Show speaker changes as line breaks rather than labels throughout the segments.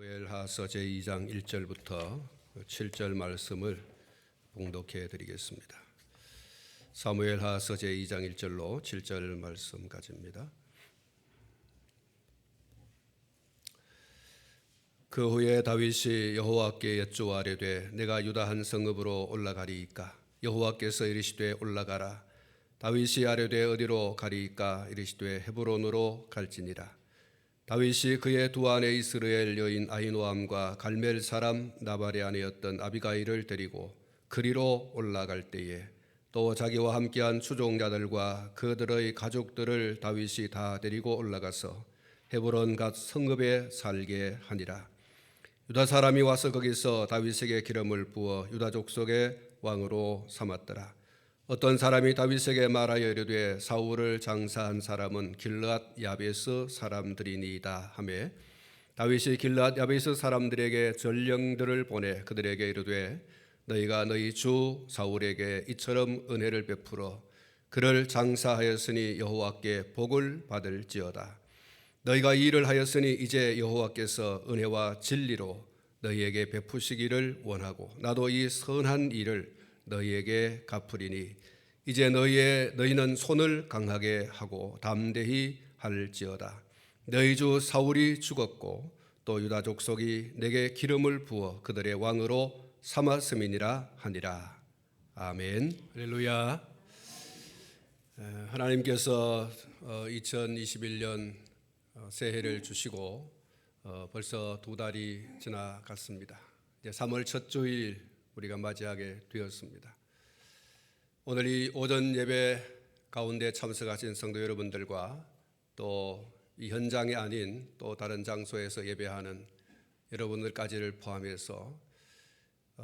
사무엘하서 제2장 1절부터 7절 말씀을 봉독해 드리겠습니다. 사무엘하서 제2장 1절로 7절 말씀까지입니다. 그 후에 다윗이 여호와께 여쭈아뢰되 내가 유다 한 성읍으로 올라가리이까? 여호와께서 이르시되 올라가라. 다윗이 아뢰되 어디로 가리이까? 이르시되 헤브론으로 갈지니라. 다윗이 그의 두 아내 이스라엘 여인 아히노암과 갈멜 사람 나발의 아내였던 아비가일을 데리고 그리로 올라갈 때에 또 자기와 함께한 추종자들과 그들의 가족들을 다윗이 다 데리고 올라가서 헤브론 갓 성읍에 살게 하니라. 유다 사람이 와서 거기서 다윗에게 기름을 부어 유다 족속의 왕으로 삼았더라. 어떤 사람이 다윗에게 말하여 이르되 사울을 장사한 사람은 길르앗 야베스 사람들이니이다 하매 다윗이 길르앗 야베스 사람들에게 전령들을 보내 그들에게 이르되 너희가 너희 주 사울에게 이처럼 은혜를 베풀어 그를 장사하였으니 여호와께 복을 받을지어다. 너희가 이 일을 하였으니 이제 여호와께서 은혜와 진리로 너희에게 베푸시기를 원하고 나도 이 선한 일을 너희에게 갚으리니 이제 너희는 손을 강하게 하고 담대히 할지어다. 너희 주 사울이 죽었고 또 유다 족속이 내게 기름을 부어 그들의 왕으로 삼았음이니라 하니라. 아멘. 할렐루야. 하나님께서 2021년 새해를 주시고 벌써 두 달이 지나갔습니다. 이제 3월 첫 주일 우리가 맞이하게 되었습니다. 오늘 이 오전 예배 가운데 참석하신 성도 여러분들과 또 이 현장이 아닌 또 다른 장소에서 예배하는 여러분들까지를 포함해서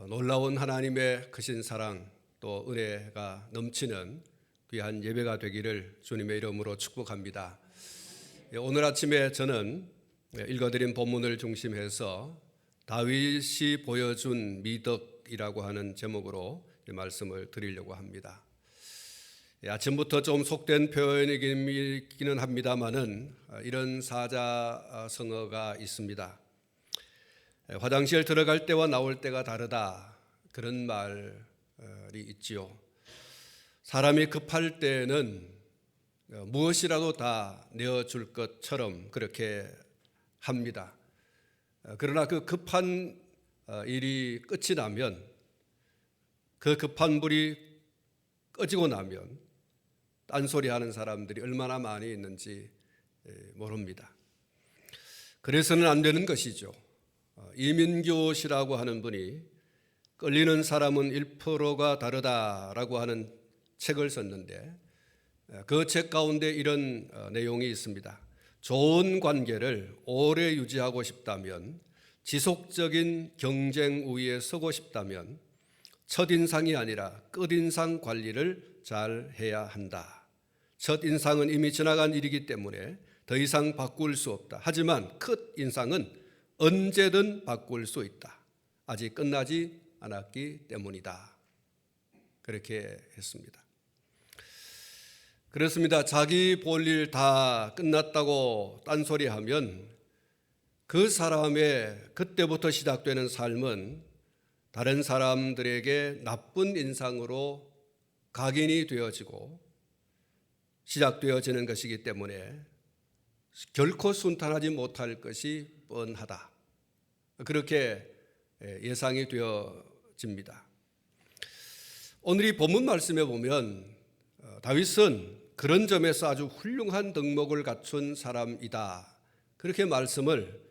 놀라운 하나님의 크신 사랑 또 은혜가 넘치는 귀한 예배가 되기를 주님의 이름으로 축복합니다. 오늘 아침에 저는 읽어드린 본문을 중심해서 다윗이 보여준 미덕이라고 하는 제목으로 말씀을 드리려고 합니다. 아침부터 좀 속된 표현이기는 합니다만은 이런 사자성어가 있습니다. 화장실 들어갈 때와 나올 때가 다르다, 그런 말이 있지요. 사람이 급할 때는 무엇이라도 다 내어줄 것처럼 그렇게 합니다. 그러나 그 급한 일이 끝이 나면, 그 급한 불이 꺼지고 나면 딴소리 하는 사람들이 얼마나 많이 있는지 모릅니다. 그래서는 안 되는 것이죠. 이민교 씨라고 하는 분이 끌리는 사람은 1%가 다르다라고 하는 책을 썼는데 그 책 가운데 이런 내용이 있습니다. 좋은 관계를 오래 유지하고 싶다면, 지속적인 경쟁 우위에 서고 싶다면 첫인상이 아니라 끝인상 관리를 잘 해야 한다. 첫인상은 이미 지나간 일이기 때문에 더 이상 바꿀 수 없다. 하지만 끝인상은 언제든 바꿀 수 있다. 아직 끝나지 않았기 때문이다. 그렇게 했습니다. 그렇습니다. 자기 볼 일 다 끝났다고 딴소리하면 그 사람의 그때부터 시작되는 삶은 다른 사람들에게 나쁜 인상으로 각인이 되어지고 시작되어지는 것이기 때문에 결코 순탄하지 못할 것이 뻔하다. 그렇게 예상이 되어집니다. 오늘 이 본문 말씀에 보면 다윗은 그런 점에서 아주 훌륭한 덕목을 갖춘 사람이다, 그렇게 말씀을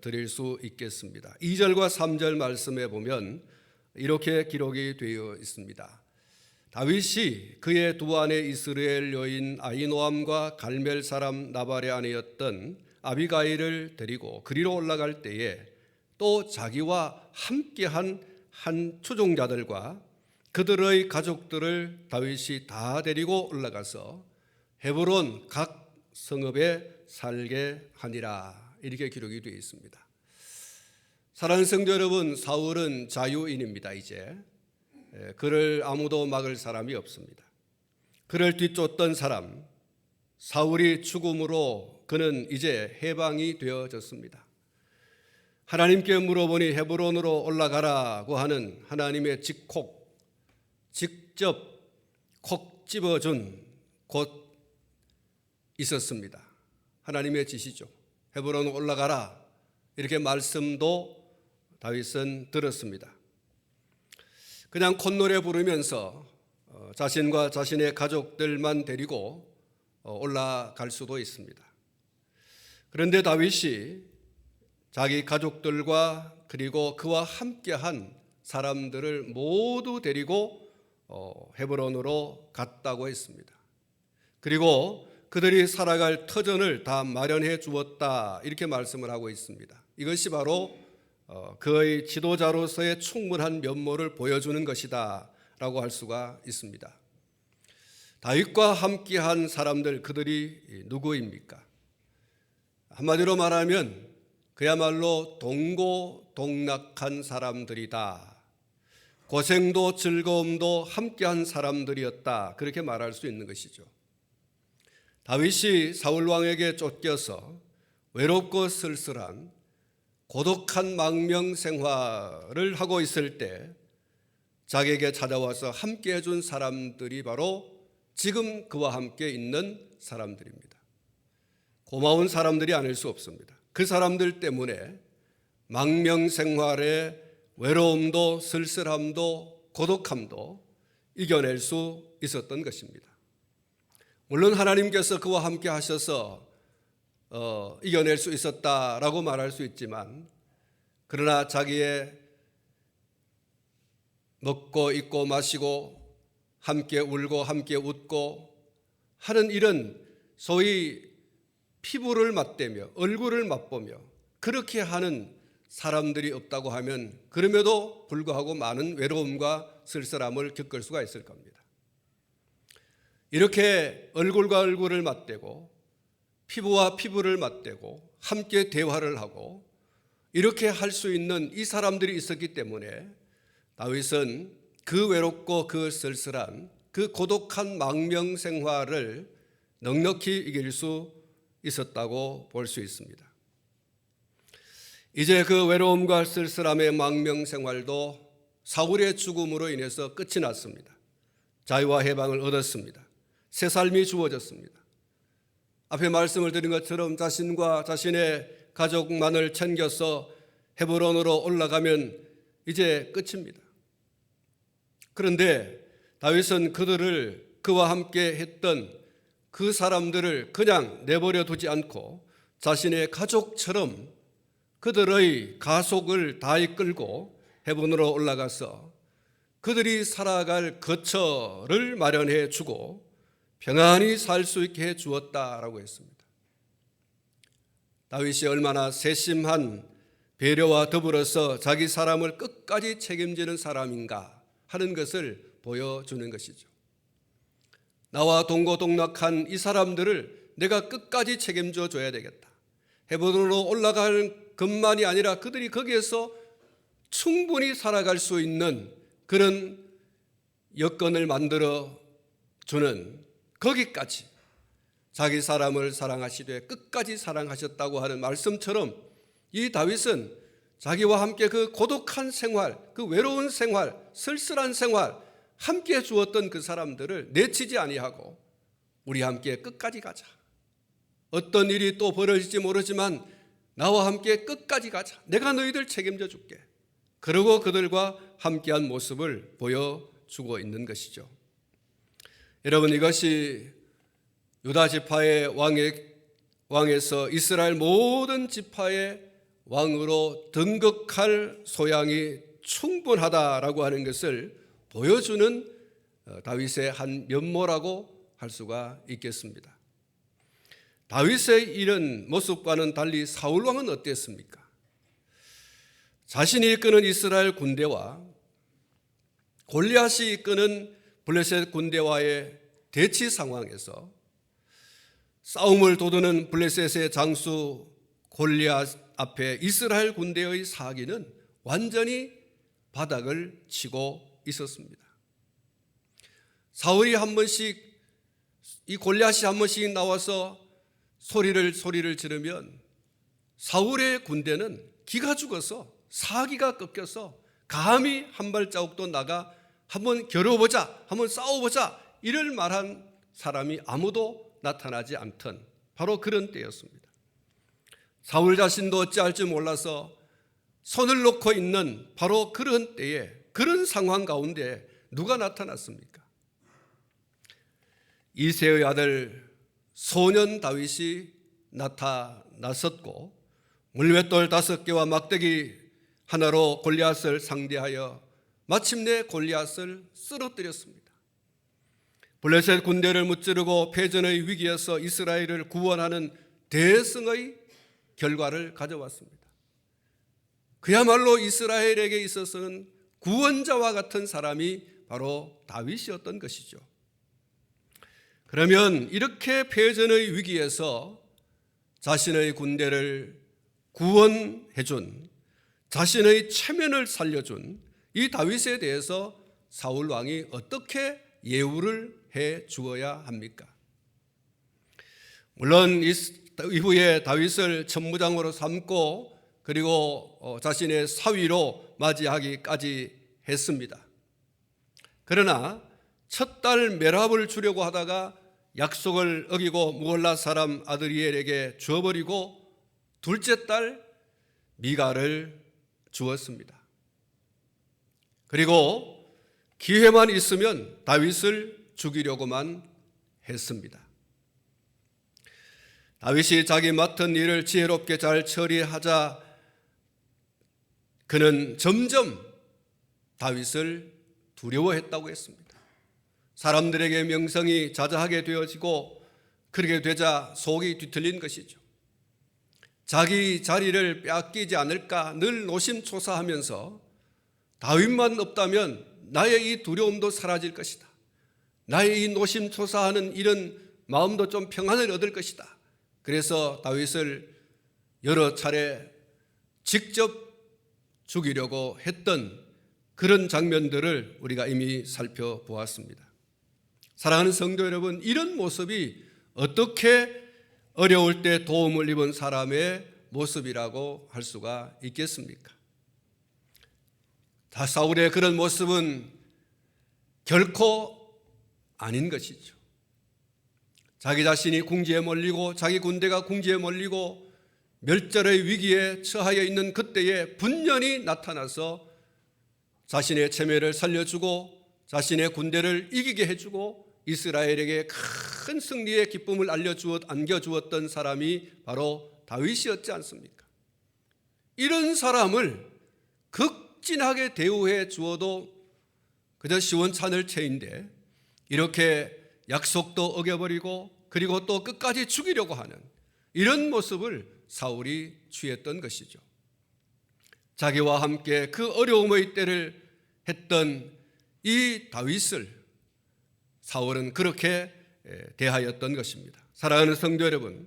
드릴 수 있겠습니다. 2절과 3절 말씀에 보면 이렇게 기록이 되어 있습니다. 다윗이 그의 두 아내 이스라엘 여인 아히노암과 갈멜 사람 나발의 아내였던 아비가일을 데리고 그리로 올라갈 때에 또 자기와 함께한 한 추종자들과 그들의 가족들을 다윗이 다 데리고 올라가서 헤브론 각 성읍에 살게 하니라, 이렇게 기록이 되어 있습니다. 사랑하는 성도 여러분, 사울은 자유인입니다. 이제 그를 아무도 막을 사람이 없습니다. 그를 뒤쫓던 사람 사울이 죽음으로 그는 이제 해방이 되어졌습니다. 하나님께 물어보니 헤브론으로 올라가라고 하는 하나님의 직접 콕 집어준 곳 있었습니다. 하나님의 지시죠. 헤브론으로 올라가라 이렇게 말씀도 다윗은 들었습니다. 그냥 콧노래 부르면서 자신과 자신의 가족들만 데리고 올라갈 수도 있습니다. 그런데 다윗이 자기 가족들과 그리고 그와 함께한 사람들을 모두 데리고 헤브론으로 갔다고 했습니다. 그리고 그들이 살아갈 터전을 다 마련해 주었다 이렇게 말씀을 하고 있습니다. 이것이 바로 그의 지도자로서의 충분한 면모를 보여주는 것이다 라고 할 수가 있습니다. 다윗과 함께한 사람들, 그들이 누구입니까? 한마디로 말하면 그야말로 동고동락한 사람들이다. 고생도 즐거움도 함께한 사람들이었다. 그렇게 말할 수 있는 것이죠. 다윗이 사울 왕에게 쫓겨서 외롭고 쓸쓸한 고독한 망명 생활을 하고 있을 때 자기에게 찾아와서 함께 해준 사람들이 바로 지금 그와 함께 있는 사람들입니다. 고마운 사람들이 아닐 수 없습니다. 그 사람들 때문에 망명 생활의 외로움도 쓸쓸함도 고독함도 이겨낼 수 있었던 것입니다. 물론 하나님께서 그와 함께 하셔서 이겨낼 수 있었다라고 말할 수 있지만, 그러나 자기의 먹고 입고 마시고 함께 울고 함께 웃고 하는 이런 소위 피부를 맞대며 얼굴을 맛보며 그렇게 하는 사람들이 없다고 하면 그럼에도 불구하고 많은 외로움과 쓸쓸함을 겪을 수가 있을 겁니다. 이렇게 얼굴과 얼굴을 맞대고 피부와 피부를 맞대고 함께 대화를 하고 이렇게 할 수 있는 이 사람들이 있었기 때문에 다윗은 그 외롭고 그 쓸쓸한 그 고독한 망명 생활을 넉넉히 이길 수 있었다고 볼 수 있습니다. 이제 그 외로움과 쓸쓸함의 망명 생활도 사울의 죽음으로 인해서 끝이 났습니다. 자유와 해방을 얻었습니다. 새 삶이 주어졌습니다. 앞에 말씀을 드린 것처럼 자신과 자신의 가족만을 챙겨서 헤브론으로 올라가면 이제 끝입니다. 그런데 다윗은 그와 함께 했던 그 사람들을 그냥 내버려 두지 않고 자신의 가족처럼 그들의 가속을 다 이끌고 헤브론으로 올라가서 그들이 살아갈 거처를 마련해 주고 평안히 살 수 있게 해 주었다라고 했습니다. 다윗이 얼마나 세심한 배려와 더불어서 자기 사람을 끝까지 책임지는 사람인가 하는 것을 보여주는 것이죠. 나와 동고동락한 이 사람들을 내가 끝까지 책임져 줘야 되겠다. 헤브론으로 올라갈 것만이 아니라 그들이 거기에서 충분히 살아갈 수 있는 그런 여건을 만들어 주는 거기까지 자기 사람을 사랑하시되 끝까지 사랑하셨다고 하는 말씀처럼 이 다윗은 자기와 함께 그 고독한 생활, 그 외로운 생활, 쓸쓸한 생활 함께 주었던 그 사람들을 내치지 아니하고 우리 함께 끝까지 가자. 어떤 일이 또 벌어질지 모르지만 나와 함께 끝까지 가자. 내가 너희들 책임져 줄게. 그러고 그들과 함께한 모습을 보여주고 있는 것이죠. 여러분, 이것이 유다 지파의 왕에서 이스라엘 모든 지파의 왕으로 등극할 소양이 충분하다라고 하는 것을 보여주는 다윗의 한 면모라고 할 수가 있겠습니다. 다윗의 이런 모습과는 달리 사울 왕은 어땠습니까? 자신이 이끄는 이스라엘 군대와 골리앗이 이끄는 블레셋 군대와의 대치 상황에서 싸움을 도두는 블레셋의 장수 골리앗 앞에 이스라엘 군대의 사기는 완전히 바닥을 치고 있었습니다. 사울이 한 번씩, 이 골리앗이 한 번씩 나와서 소리를 지르면 사울의 군대는 기가 죽어서 사기가 꺾여서 감히 한 발자국도 나가 한번 겨뤄보자, 한번 싸워보자 이를 말한 사람이 아무도 나타나지 않던 바로 그런 때였습니다. 사울 자신도 어찌할 줄 몰라서 손을 놓고 있는 바로 그런 때에, 그런 상황 가운데 누가 나타났습니까? 이새의 아들 소년 다윗이 나타났었고, 물맷돌 5개와 막대기 하나로 골리앗을 상대하여 마침내 골리앗을 쓰러뜨렸습니다. 블레셋 군대를 무찌르고 패전의 위기에서 이스라엘을 구원하는 대승의 결과를 가져왔습니다. 그야말로 이스라엘에게 있어서는 구원자와 같은 사람이 바로 다윗이었던 것이죠. 그러면 이렇게 패전의 위기에서 자신의 군대를 구원해준, 자신의 체면을 살려준 이 다윗에 대해서 사울 왕이 어떻게 예우를 해 주어야 합니까? 물론 이후에 다윗을 천부장으로 삼고 그리고 자신의 사위로 맞이하기까지 했습니다. 그러나 첫 딸 메랍을 주려고 하다가 약속을 어기고 무올라 사람 아드리엘에게 주어버리고 둘째 딸 미갈을 주었습니다. 그리고 기회만 있으면 다윗을 죽이려고만 했습니다. 다윗이 자기 맡은 일을 지혜롭게 잘 처리하자 그는 점점 다윗을 두려워했다고 했습니다. 사람들에게 명성이 자자하게 되어지고 그렇게 되자 속이 뒤틀린 것이죠. 자기 자리를 빼앗기지 않을까 늘 노심초사하면서 다윗만 없다면 나의 이 두려움도 사라질 것이다. 나의 이 노심초사하는 이런 마음도 좀 평안을 얻을 것이다. 그래서 다윗을 여러 차례 직접 죽이려고 했던 그런 장면들을 우리가 이미 살펴보았습니다. 사랑하는 성도 여러분, 이런 모습이 어떻게 어려울 때 도움을 입은 사람의 모습이라고 할 수가 있겠습니까? 사울의 그런 모습은 결코 아닌 것이죠. 자기 자신이 궁지에 몰리고 자기 군대가 궁지에 몰리고 멸절의 위기에 처하여 있는 그때에 분연히 나타나서 자신의 체면을 살려주고 자신의 군대를 이기게 해주고 이스라엘에게 큰 승리의 기쁨을 안겨주었던 사람이 바로 다윗이었지 않습니까? 이런 사람을 극진하게 대우해 주어도 그저 시원찮을 체인데 이렇게 약속도 어겨버리고 그리고 또 끝까지 죽이려고 하는 이런 모습을 사울이 취했던 것이죠. 자기와 함께 그 어려움의 때를 했던 이 다윗을 사울은 그렇게 대하였던 것입니다. 사랑하는 성도 여러분,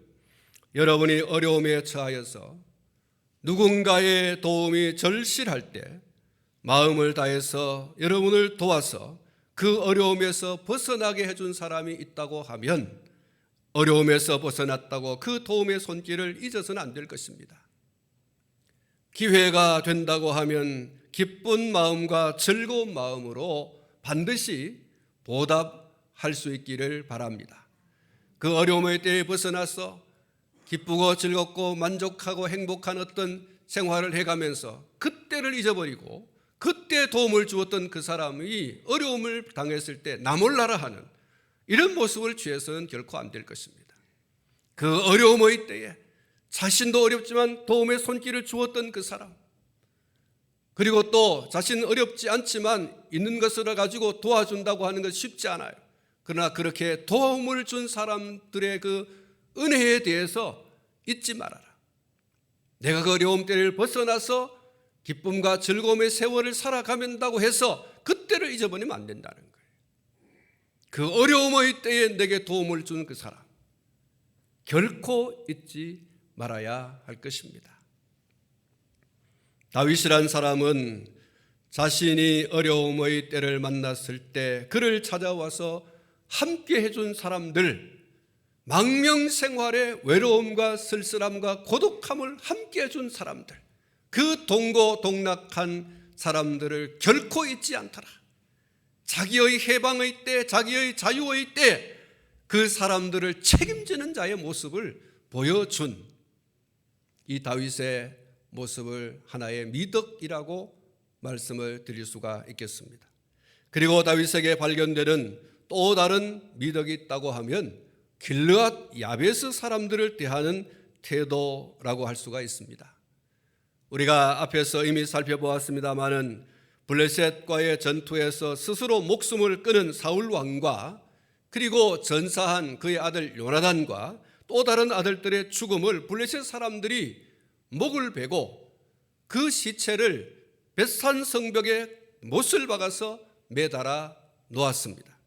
여러분이 어려움에 처하여서 누군가의 도움이 절실할 때 마음을 다해서 여러분을 도와서 그 어려움에서 벗어나게 해준 사람이 있다고 하면 어려움에서 벗어났다고 그 도움의 손길을 잊어서는 안 될 것입니다. 기회가 된다고 하면 기쁜 마음과 즐거운 마음으로 반드시 보답할 수 있기를 바랍니다. 그 어려움의 때에 벗어나서 기쁘고 즐겁고 만족하고 행복한 어떤 생활을 해가면서 그때를 잊어버리고 그때 도움을 주었던 그 사람이 어려움을 당했을 때 나 몰라라 하는 이런 모습을 취해서는 결코 안 될 것입니다. 그 어려움의 때에 자신도 어렵지만 도움의 손길을 주었던 그 사람, 그리고 또 자신은 어렵지 않지만 있는 것을 가지고 도와준다고 하는 것은 쉽지 않아요. 그러나 그렇게 도움을 준 사람들의 그 은혜에 대해서 잊지 말아라. 내가 그 어려움 때를 벗어나서 기쁨과 즐거움의 세월을 살아가면다고 해서 그때를 잊어버리면 안 된다는 거예요. 그 어려움의 때에 내게 도움을 준 그 사람 결코 잊지 말아야 할 것입니다. 다윗이란 사람은 자신이 어려움의 때를 만났을 때 그를 찾아와서 함께 해준 사람들, 망명생활의 외로움과 쓸쓸함과 고독함을 함께 해준 사람들, 그 동고동락한 사람들을 결코 잊지 않더라. 자기의 해방의 때, 자기의 자유의 때 그 사람들을 책임지는 자의 모습을 보여준 이 다윗의 모습을 하나의 미덕이라고 말씀을 드릴 수가 있겠습니다. 그리고 다윗에게 발견되는 또 다른 미덕이 있다고 하면 길르앗 야베스 사람들을 대하는 태도라고 할 수가 있습니다. 우리가 앞에서 이미 살펴보았습니다마는 블레셋과의 전투에서 스스로 목숨을 끊은 사울 왕과 그리고 전사한 그의 아들 요나단과 또 다른 아들들의 죽음을 블레셋 사람들이 목을 베고 그 시체를 벳산 성벽에 못을 박아서 매달아 놓았습니다.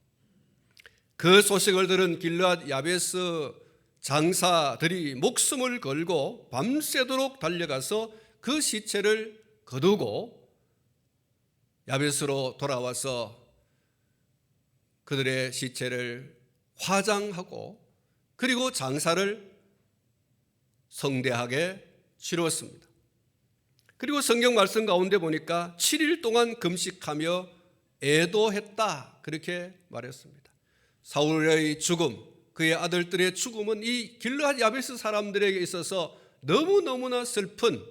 그 소식을 들은 길르앗 야베스 장사들이 목숨을 걸고 밤새도록 달려가서 그 시체를 거두고 야베스로 돌아와서 그들의 시체를 화장하고 그리고 장사를 성대하게 치루었습니다. 그리고 성경 말씀 가운데 보니까 7일 동안 금식하며 애도했다 그렇게 말했습니다. 사울의 죽음, 그의 아들들의 죽음은 이 길르앗 야베스 사람들에게 있어서 너무너무나 슬픈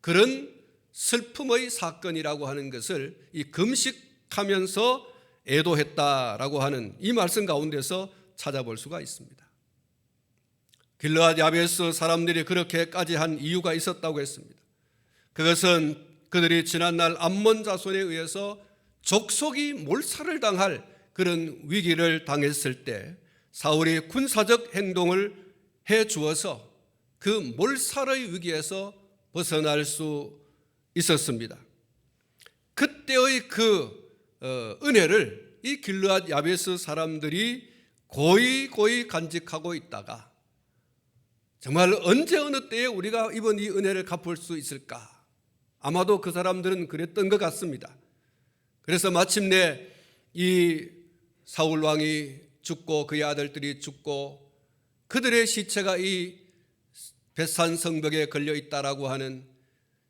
그런 슬픔의 사건이라고 하는 것을 이 금식하면서 애도했다라고 하는 이 말씀 가운데서 찾아볼 수가 있습니다. 길르앗 야베스 사람들이 그렇게까지 한 이유가 있었다고 했습니다. 그것은 그들이 지난날 암몬 자손에 의해서 족속이 몰살을 당할 그런 위기를 당했을 때 사울이 군사적 행동을 해 주어서 그 몰살의 위기에서 벗어날 수 있었습니다. 그때의 그 은혜를 이 길르앗 야베스 사람들이 고이 간직하고 있다가 정말 언제 어느 때에 우리가 이번 이 은혜를 갚을 수 있을까? 아마도 그 사람들은 그랬던 것 같습니다. 그래서 마침내 이 사울 왕이 죽고 그의 아들들이 죽고 그들의 시체가 이 벳산 성벽에 걸려 있다라고 하는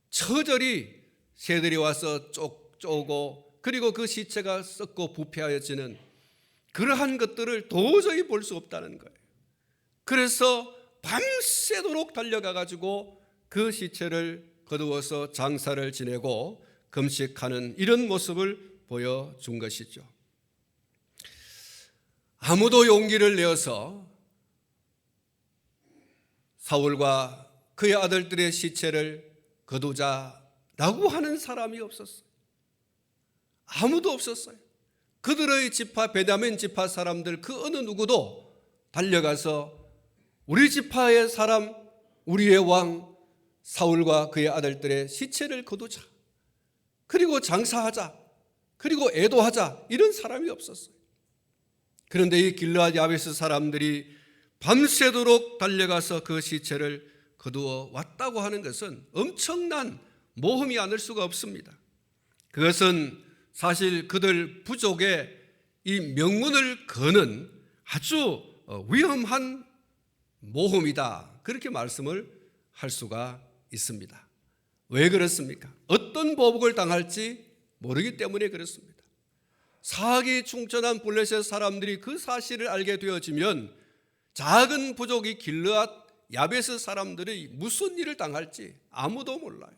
처절히 새들이 와서 쪼고 그리고 그 시체가 썩고 부패하여지는 그러한 것들을 도저히 볼 수 없다는 거예요. 그래서 밤새도록 달려가 가지고 그 시체를 거두어서 장사를 지내고 금식하는 이런 모습을 보여준 것이죠. 아무도 용기를 내어서 사울과 그의 아들들의 시체를 거두자라고 하는 사람이 없었어요. 아무도 없었어요. 그들의 지파 베냐민 지파 사람들 그 어느 누구도 달려가서 우리 지파의 사람 우리의 왕 사울과 그의 아들들의 시체를 거두자, 그리고 장사하자, 그리고 애도하자, 이런 사람이 없었어요. 그런데 이 길르앗 야베스 사람들이 밤새도록 달려가서 그 시체를 거두어 왔다고 하는 것은 엄청난 모험이 아닐 수가 없습니다. 그것은 사실 그들 부족의 이 명운을 거는 아주 위험한 모험이다, 그렇게 말씀을 할 수가 있습니다. 왜 그렇습니까? 어떤 보복을 당할지 모르기 때문에 그렇습니다. 사악이 충천한 블레셋 사람들이 그 사실을 알게 되어지면 작은 부족이 길르앗 야베스 사람들이 무슨 일을 당할지 아무도 몰라요.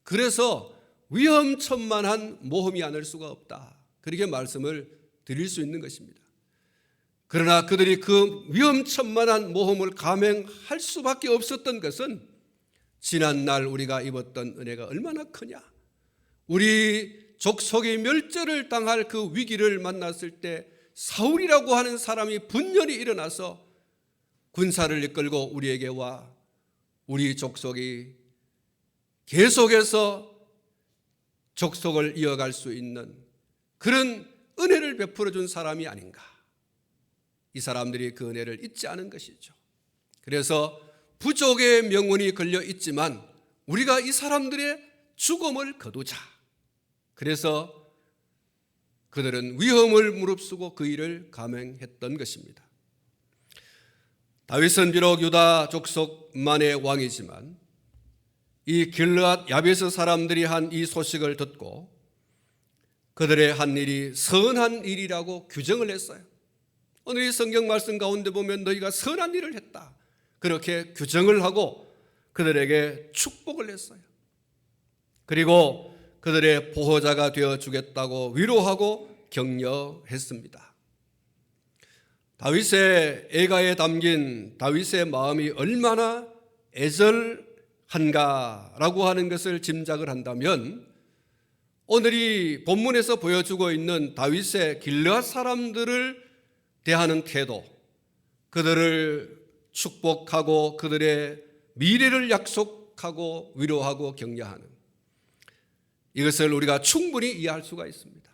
그래서 위험천만한 모험이 아닐 수가 없다, 그렇게 말씀을 드릴 수 있는 것입니다. 그러나 그들이 그 위험천만한 모험을 감행할 수밖에 없었던 것은 지난날 우리가 입었던 은혜가 얼마나 크냐. 우리 족속이 멸절을 당할 그 위기를 만났을 때 사울이라고 하는 사람이 분열이 일어나서 군사를 이끌고 우리에게 와 우리 족속이 계속해서 족속을 이어갈 수 있는 그런 은혜를 베풀어 준 사람이 아닌가. 이 사람들이 그 은혜를 잊지 않은 것이죠. 그래서 부족의 명운이 걸려 있지만 우리가 이 사람들의 죽음을 거두자. 그래서 그들은 위험을 무릅쓰고 그 일을 감행했던 것입니다. 다윗은 비록 유다 족속만의 왕이지만 이 길르앗 야베스 사람들이 한 이 소식을 듣고 그들의 한 일이 선한 일이라고 규정을 했어요. 오늘 이 성경 말씀 가운데 보면 너희가 선한 일을 했다, 그렇게 규정을 하고 그들에게 축복을 했어요. 그리고 그들의 보호자가 되어 주겠다고 위로하고 격려했습니다. 다윗의 애가에 담긴 다윗의 마음이 얼마나 애절한가라고 하는 것을 짐작을 한다면 오늘 이 본문에서 보여주고 있는 다윗의 길르앗 사람들을 대하는 태도, 그들을 축복하고 그들의 미래를 약속하고 위로하고 격려하는, 이것을 우리가 충분히 이해할 수가 있습니다.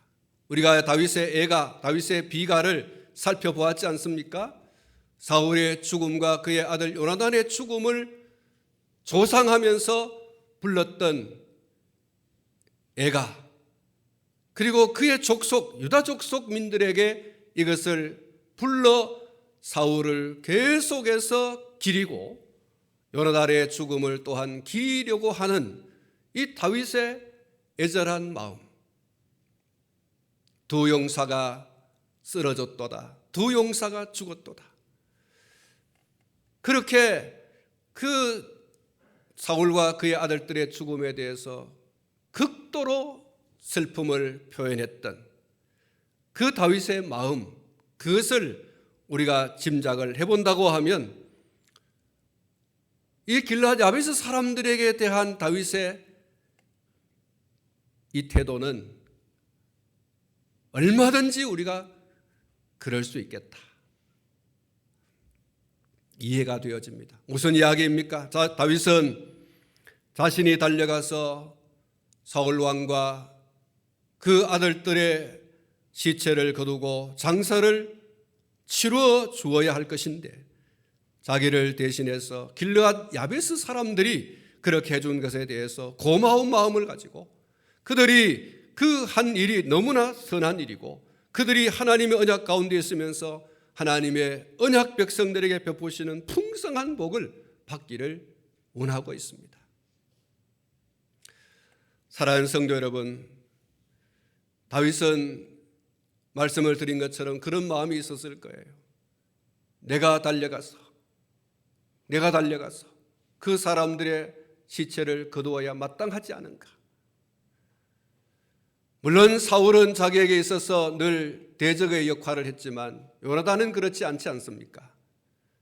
우리가 다윗의 애가, 다윗의 비가를 살펴보았지 않습니까? 사울의 죽음과 그의 아들 요나단의 죽음을 조상하면서 불렀던 애가, 그리고 그의 족속, 유다 족속민들에게 이것을 불러 사울을 계속해서 기리고 요나단의 죽음을 또한 기리려고 하는 이 다윗의 애절한 마음. 두 용사가 쓰러졌도다, 두 용사가 죽었도다. 그렇게 그 사울과 그의 아들들의 죽음에 대해서 극도로 슬픔을 표현했던 그 다윗의 마음, 그것을 우리가 짐작을 해본다고 하면 이 길르앗 야베스 사람들에게 대한 다윗의 이 태도는 얼마든지 우리가 그럴 수 있겠다, 이해가 되어집니다. 무슨 이야기입니까? 다윗은 자신이 달려가서 사울 왕과 그 아들들의 시체를 거두고 장사를 치루어 주어야 할 것인데 자기를 대신해서 길르앗 야베스 사람들이 그렇게 해준 것에 대해서 고마운 마음을 가지고 그들이 그 한 일이 너무나 선한 일이고 그들이 하나님의 언약 가운데 있으면서 하나님의 언약 백성들에게 베푸시는 풍성한 복을 받기를 원하고 있습니다. 사랑하는 성도 여러분, 다윗은 말씀을 드린 것처럼 그런 마음이 있었을 거예요. 내가 달려가서 그 사람들의 시체를 거두어야 마땅하지 않은가. 물론 사울은 자기에게 있어서 늘 대적의 역할을 했지만 요나단은 그렇지 않지 않습니까?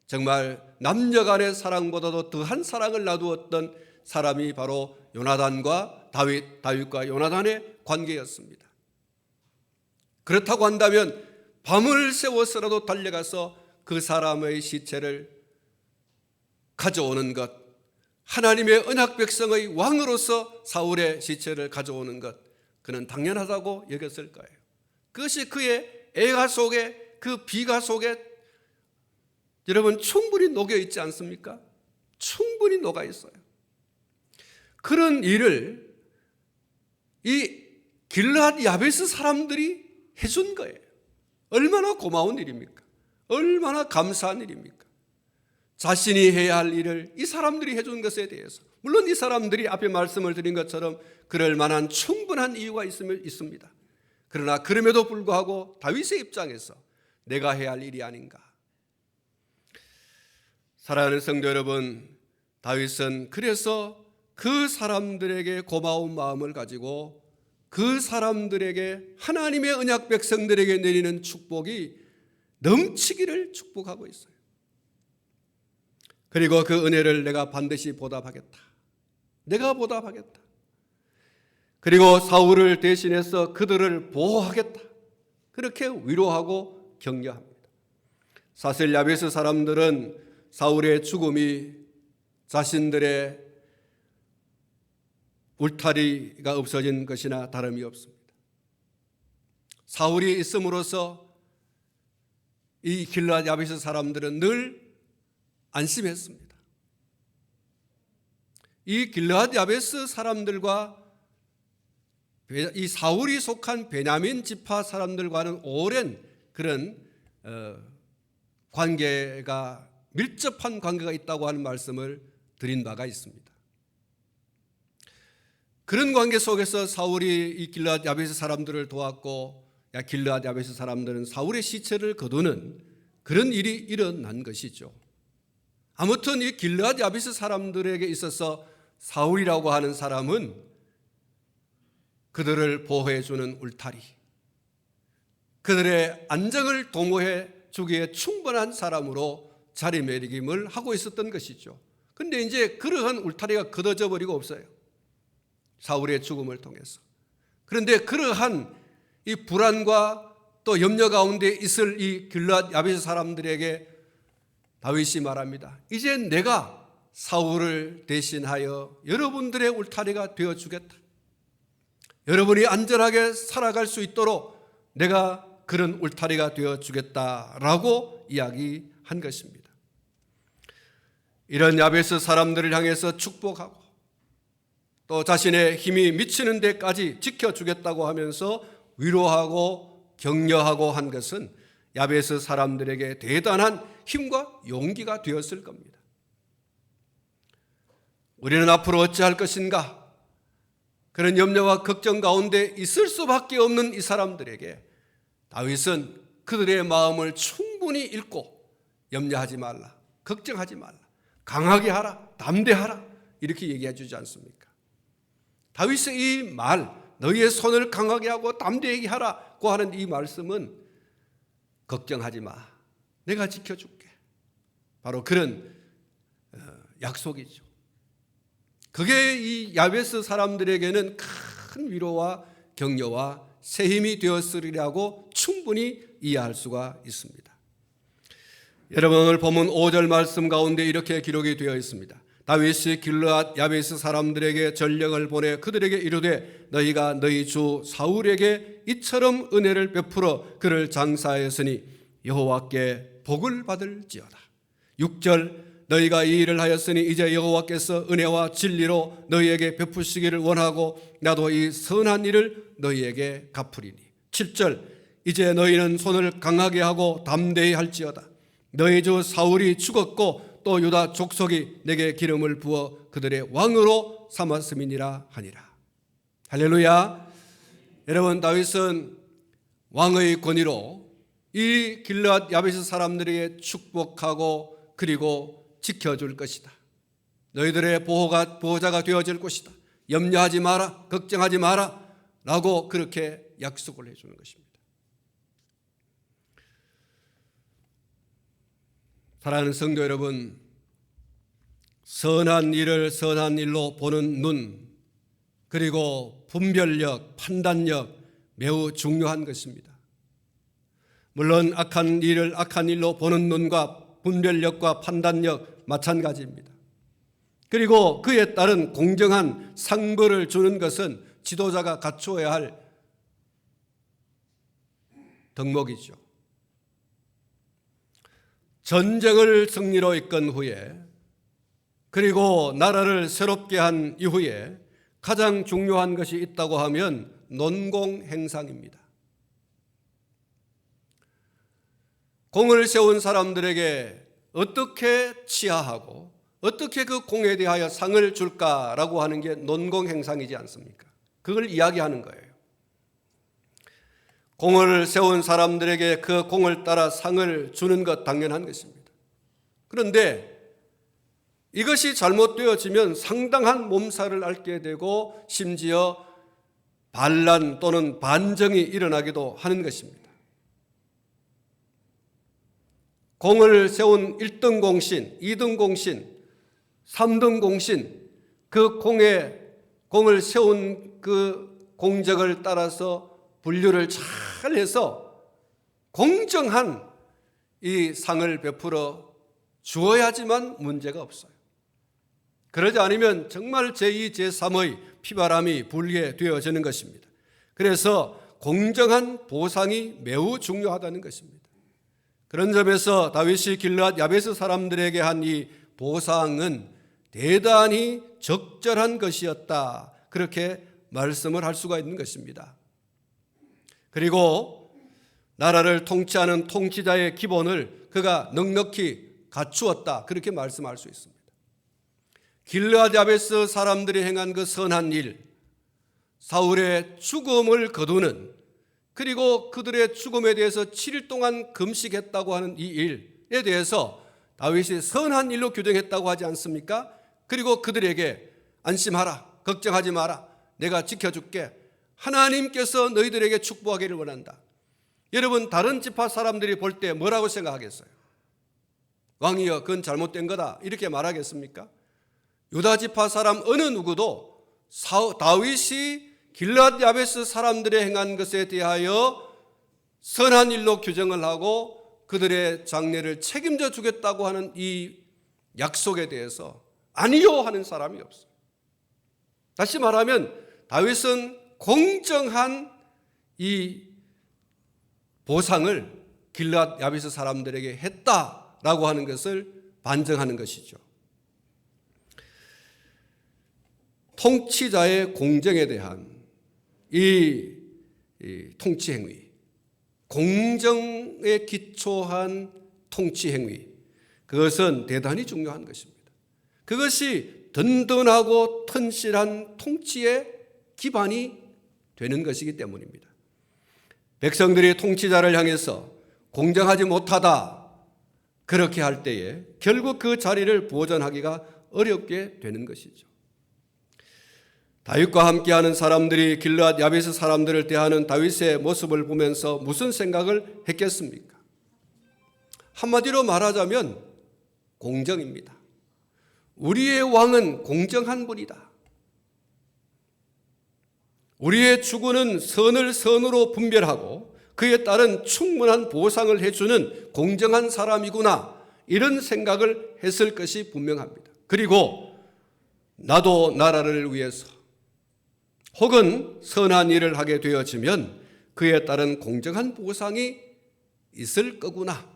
정말 남녀간의 사랑보다도 더한 사랑을 놔두었던 사람이 바로 요나단과 다윗과 요나단의 관계였습니다. 그렇다고 한다면 밤을 새워서라도 달려가서 그 사람의 시체를 가져오는 것, 하나님의 언약 백성의 왕으로서 사울의 시체를 가져오는 것, 그는 당연하다고 여겼을 거예요. 그것이 그의 애가 속에, 그 비가 속에 여러분 충분히 녹여 있지 않습니까? 충분히 녹아 있어요. 그런 일을 이 길르앗 야베스 사람들이 해준 거예요. 얼마나 고마운 일입니까? 얼마나 감사한 일입니까? 자신이 해야 할 일을 이 사람들이 해준 것에 대해서, 물론 이 사람들이 앞에 말씀을 드린 것처럼 그럴 만한 충분한 이유가 있습니다. 그러나 그럼에도 불구하고 다윗의 입장에서 내가 해야 할 일이 아닌가. 사랑하는 성도 여러분, 다윗은 그래서 그 사람들에게 고마운 마음을 가지고 그 사람들에게, 하나님의 언약 백성들에게 내리는 축복이 넘치기를 축복하고 있어요. 그리고 그 은혜를 내가 반드시 보답하겠다. 내가 보답하겠다. 그리고 사울을 대신해서 그들을 보호하겠다. 그렇게 위로하고 격려합니다. 사실 야베스 사람들은 사울의 죽음이 자신들의 울타리가 없어진 것이나 다름이 없습니다. 사울이 있음으로써 이 길르앗 야베스 사람들은 늘 안심했습니다. 이 길르앗 야베스 사람들과 이 사울이 속한 베냐민 지파 사람들과는 오랜 그런 관계가 밀접한 관계가 있다고 하는 말씀을 드린 바가 있습니다. 그런 관계 속에서 사울이 이 길르앗 야베스 사람들을 도왔고, 길르앗 야베스 사람들은 사울의 시체를 거두는 그런 일이 일어난 것이죠. 아무튼 이 길르앗 야베스 사람들에게 있어서 사울이라고 하는 사람은 그들을 보호해 주는 울타리, 그들의 안정을 도모해 주기에 충분한 사람으로 자리매김을 하고 있었던 것이죠. 그런데 이제 그러한 울타리가 걷어져 버리고 없어요, 사울의 죽음을 통해서. 그런데 그러한 이 불안과 또 염려 가운데 있을 이 길르앗 야베스 사람들에게 다윗이 말합니다. 이제 내가 사울을 대신하여 여러분들의 울타리가 되어주겠다. 여러분이 안전하게 살아갈 수 있도록 내가 그런 울타리가 되어주겠다라고 이야기한 것입니다. 이런 야베스 사람들을 향해서 축복하고 또 자신의 힘이 미치는 데까지 지켜주겠다고 하면서 위로하고 격려하고 한 것은 야베스 사람들에게 대단한 힘과 용기가 되었을 겁니다. 우리는 앞으로 어찌할 것인가? 그런 염려와 걱정 가운데 있을 수밖에 없는 이 사람들에게 다윗은 그들의 마음을 충분히 읽고 염려하지 말라, 걱정하지 말라, 강하게 하라, 담대하라, 이렇게 얘기해 주지 않습니까? 다윗의 이 말, 너희의 손을 강하게 하고 담대하게 하라고 하는 이 말씀은 걱정하지 마, 내가 지켜줄게, 바로 그런 약속이죠. 그게 이 야베스 사람들에게는 큰 위로와 격려와 새 힘이 되었으리라고 충분히 이해할 수가 있습니다. 여러분, 오늘 본문 5절 말씀 가운데 이렇게 기록이 되어 있습니다. 다윗이 길르앗 야베스 사람들에게 전령을 보내 그들에게 이르되 너희가 너희 주 사울에게 이처럼 은혜를 베풀어 그를 장사하였으니 여호와께 복을 받을지어다. 6절 너희가 이 일을 하였으니 이제 여호와께서 은혜와 진리로 너희에게 베푸시기를 원하고 나도 이 선한 일을 너희에게 갚으리니. 7절 이제 너희는 손을 강하게 하고 담대히 할지어다. 너희 주 사울이 죽었고 또 유다 족속이 내게 기름을 부어 그들의 왕으로 삼았음이니라 하니라. 할렐루야. 여러분, 다윗은 왕의 권위로 이 길르앗 야베스 사람들에게 축복하고 그리고 지켜줄 것이다. 너희들의 보호자가 되어줄 것이다. 염려하지 마라, 걱정하지 마라 라고 그렇게 약속을 해주는 것입니다. 사랑하는 성도 여러분, 선한 일을 선한 일로 보는 눈, 그리고 분별력, 판단력 매우 중요한 것입니다. 물론 악한 일을 악한 일로 보는 눈과 분별력과 판단력 마찬가지입니다. 그리고 그에 따른 공정한 상벌을 주는 것은 지도자가 갖추어야 할 덕목이죠. 전쟁을 승리로 이끈 후에 그리고 나라를 새롭게 한 이후에 가장 중요한 것이 있다고 하면 논공행상입니다. 공을 세운 사람들에게 어떻게 치하하고 어떻게 그 공에 대하여 상을 줄까라고 하는 게 논공행상이지 않습니까? 그걸 이야기하는 거예요. 공을 세운 사람들에게 그 공을 따라 상을 주는 것 당연한 것입니다. 그런데 이것이 잘못되어지면 상당한 몸살을 앓게 되고 심지어 반란 또는 반정이 일어나기도 하는 것입니다. 공을 세운 1등 공신, 2등 공신, 3등 공신, 그 공을 세운 그 공적을 따라서 분류를 잘 해서 공정한 이 상을 베풀어 주어야지만 문제가 없어요. 그러지 않으면 정말 제2, 제3의 피바람이 불게 되어지는 것입니다. 그래서 공정한 보상이 매우 중요하다는 것입니다. 그런 점에서 다윗이 길르앗 야베스 사람들에게 한 이 보상은 대단히 적절한 것이었다, 그렇게 말씀을 할 수가 있는 것입니다. 그리고 나라를 통치하는 통치자의 기본을 그가 넉넉히 갖추었다, 그렇게 말씀할 수 있습니다. 길르앗 야베스 사람들이 행한 그 선한 일, 사울의 죽음을 거두는, 그리고 그들의 죽음에 대해서 7일 동안 금식했다고 하는 이 일에 대해서 다윗이 선한 일로 규정했다고 하지 않습니까? 그리고 그들에게 안심하라, 걱정하지 마라, 내가 지켜줄게, 하나님께서 너희들에게 축복하기를 원한다. 여러분, 다른 지파 사람들이 볼 때 뭐라고 생각하겠어요? 왕이여, 그건 잘못된 거다, 이렇게 말하겠습니까? 유다 지파 사람 어느 누구도 다윗이 길르앗 야베스 사람들의 행한 것에 대하여 선한 일로 규정을 하고 그들의 장례를 책임져 주겠다고 하는 이 약속에 대해서 아니요 하는 사람이 없어요. 다시 말하면 다윗은 공정한 이 보상을 길르앗 야베스 사람들에게 했다라고 하는 것을 반증하는 것이죠. 통치자의 공정에 대한 이 통치 행위, 공정에 기초한 통치 행위, 그것은 대단히 중요한 것입니다. 그것이 든든하고 튼실한 통치의 기반이 되는 것이기 때문입니다. 백성들이 통치자를 향해서 공정하지 못하다, 그렇게 할 때에 결국 그 자리를 보존하기가 어렵게 되는 것이죠. 다윗과 함께하는 사람들이 길르앗 야베스 사람들을 대하는 다윗의 모습을 보면서 무슨 생각을 했겠습니까? 한마디로 말하자면 공정입니다. 우리의 왕은 공정한 분이다. 우리의 주군은 선을 선으로 분별하고 그에 따른 충분한 보상을 해주는 공정한 사람이구나, 이런 생각을 했을 것이 분명합니다. 그리고 나도 나라를 위해서 혹은 선한 일을 하게 되어지면 그에 따른 공정한 보상이 있을 거구나.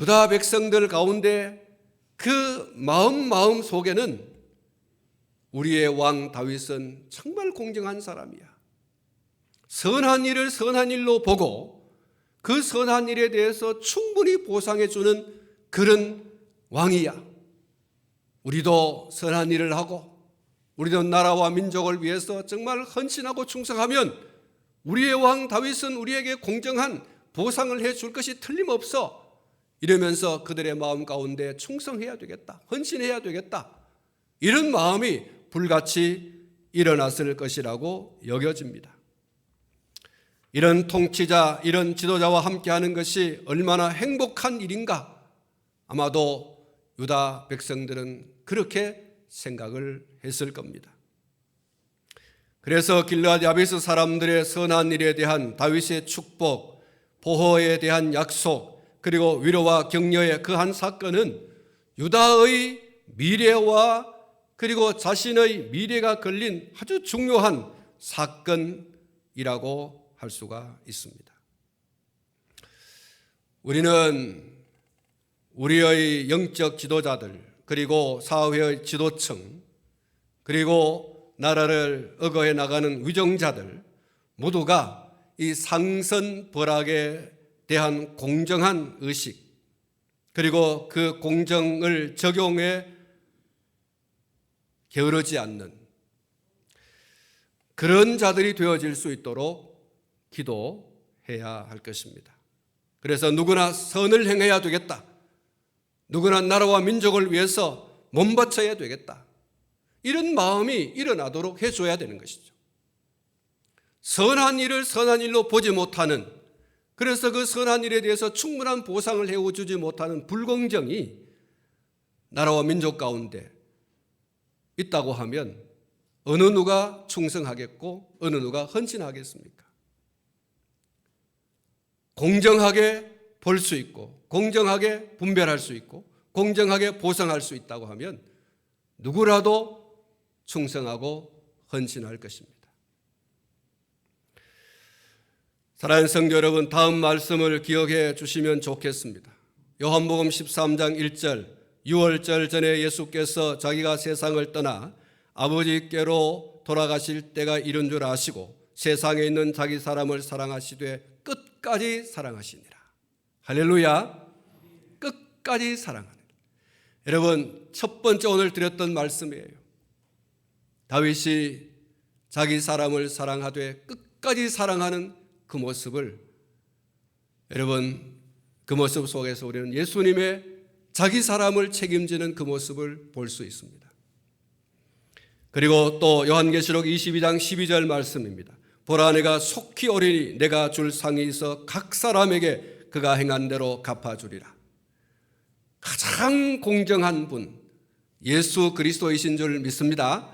유다 백성들 가운데 그 마음 속에는 우리의 왕 다윗은 정말 공정한 사람이야, 선한 일을 선한 일로 보고 그 선한 일에 대해서 충분히 보상해 주는 그런 왕이야. 우리도 선한 일을 하고 우리도 나라와 민족을 위해서 정말 헌신하고 충성하면 우리의 왕 다윗은 우리에게 공정한 보상을 해줄 것이 틀림없어. 이러면서 그들의 마음 가운데 충성해야 되겠다, 헌신해야 되겠다, 이런 마음이 불같이 일어났을 것이라고 여겨집니다. 이런 통치자, 이런 지도자와 함께하는 것이 얼마나 행복한 일인가. 아마도 유다 백성들은 그렇게 생각을 했을 겁니다. 그래서 길르앗 야베스 사람들의 선한 일에 대한 다윗의 축복, 보호에 대한 약속, 그리고 위로와 격려의 그 한 사건은 유다의 미래와 그리고 자신의 미래가 걸린 아주 중요한 사건이라고 할 수가 있습니다. 우리는 우리의 영적 지도자들, 그리고 사회의 지도층, 그리고 나라를 억어해 나가는 위정자들 모두가 이 상선벌악에 대한 공정한 의식, 그리고 그 공정을 적용해 게으르지 않는 그런 자들이 되어질 수 있도록 기도해야 할 것입니다. 그래서 누구나 선을 행해야 되겠다, 누구나 나라와 민족을 위해서 몸바쳐야 되겠다, 이런 마음이 일어나도록 해줘야 되는 것이죠. 선한 일을 선한 일로 보지 못하는, 그래서 그 선한 일에 대해서 충분한 보상을 해주지 못하는 불공정이 나라와 민족 가운데 있다고 하면 어느 누가 충성하겠고 어느 누가 헌신하겠습니까? 공정하게 볼 수 있고 공정하게 분별할 수 있고 공정하게 보상할 수 있다고 하면 누구라도 충성하고 헌신할 것입니다. 사랑하는 성도 여러분, 다음 말씀을 기억해 주시면 좋겠습니다. 요한복음 13장 1절, 유월절 전에 예수께서 자기가 세상을 떠나 아버지께로 돌아가실 때가 이른 줄 아시고 세상에 있는 자기 사람을 사랑하시되 끝까지 사랑하시니라. 할렐루야. 끝까지 사랑하는. 여러분, 첫 번째 오늘 드렸던 말씀이에요. 다윗이 자기 사람을 사랑하되 끝까지 사랑하는 그 모습을, 여러분, 그 모습 속에서 우리는 예수님의 자기 사람을 책임지는 그 모습을 볼 수 있습니다. 그리고 또 요한계시록 22장 12절 말씀입니다. 보라, 내가 속히 오리니 내가 줄 상이 있어 각 사람에게 그가 행한 대로 갚아주리라. 가장 공정한 분, 예수 그리스도이신 줄 믿습니다.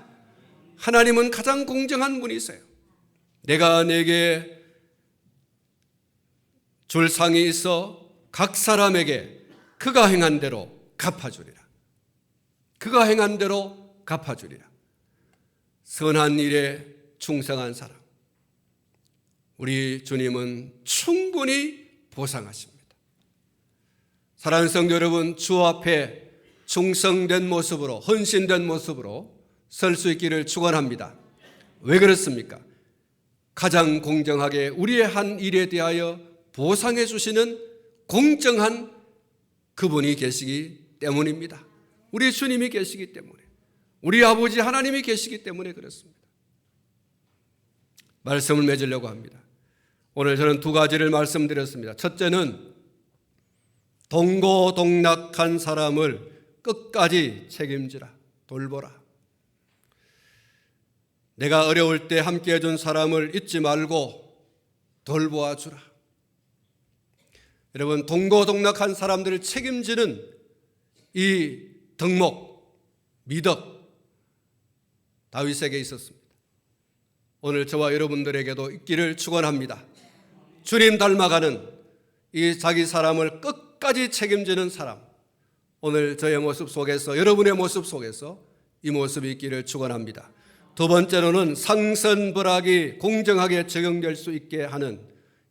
하나님은 가장 공정한 분이세요. 내가 내게 줄 상이 있어 각 사람에게 그가 행한 대로 갚아주리라. 그가 행한 대로 갚아주리라. 선한 일에 충성한 사람, 우리 주님은 충분히 보상하십니다. 사랑하는 성도 여러분, 주 앞에 충성된 모습으로, 헌신된 모습으로 설 수 있기를 축원합니다. 왜 그렇습니까? 가장 공정하게 우리의 한 일에 대하여 보상해 주시는 공정한 그분이 계시기 때문입니다. 우리 주님이 계시기 때문에, 우리 아버지 하나님이 계시기 때문에 그렇습니다. 말씀을 맺으려고 합니다. 오늘 저는 두 가지를 말씀드렸습니다. 첫째는 동고동락한 사람을 끝까지 책임지라, 돌보라. 내가 어려울 때 함께 해준 사람을 잊지 말고 돌보아 주라. 여러분, 동고동락한 사람들을 책임지는 이 덕목, 미덕, 다윗에게 있었습니다. 오늘 저와 여러분들에게도 있기를 축원합니다. 주님 닮아가는 이 자기 사람을 끝까지 책임지는 사람, 오늘 저의 모습 속에서, 여러분의 모습 속에서 이 모습이 있기를 축원합니다. 두 번째로는 상선벌악이 공정하게 적용될 수 있게 하는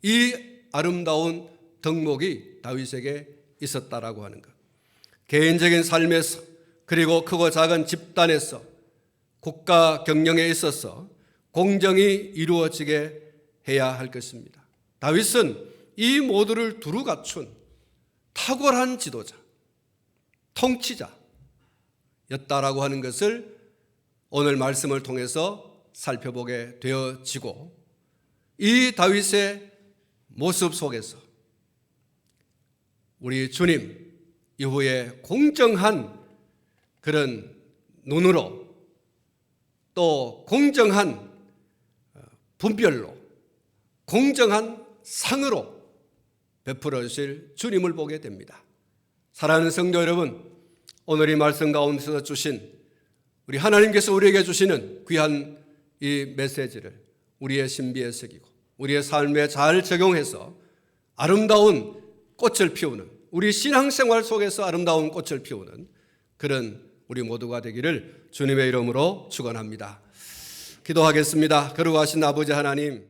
이 아름다운 덕목이 다윗에게 있었다라고 하는 것. 개인적인 삶에서, 그리고 크고 작은 집단에서, 국가 경영에 있어서 공정이 이루어지게 해야 할 것입니다. 다윗은 이 모두를 두루 갖춘 탁월한 지도자, 통치자였다라고 하는 것을 오늘 말씀을 통해서 살펴보게 되어지고, 이 다윗의 모습 속에서 우리 주님 이후에 공정한 그런 눈으로, 또 공정한 분별로, 공정한 상으로 베풀어 주실 주님을 보게 됩니다. 사랑하는 성도 여러분, 오늘 이 말씀 가운데서 주신, 우리 하나님께서 우리에게 주시는 귀한 이 메시지를 우리의 신비에 새기고 우리의 삶에 잘 적용해서 아름다운 꽃을 피우는, 우리 신앙생활 속에서 아름다운 꽃을 피우는 그런 우리 모두가 되기를 주님의 이름으로 축원합니다. 기도하겠습니다. 거룩하신 아버지 하나님,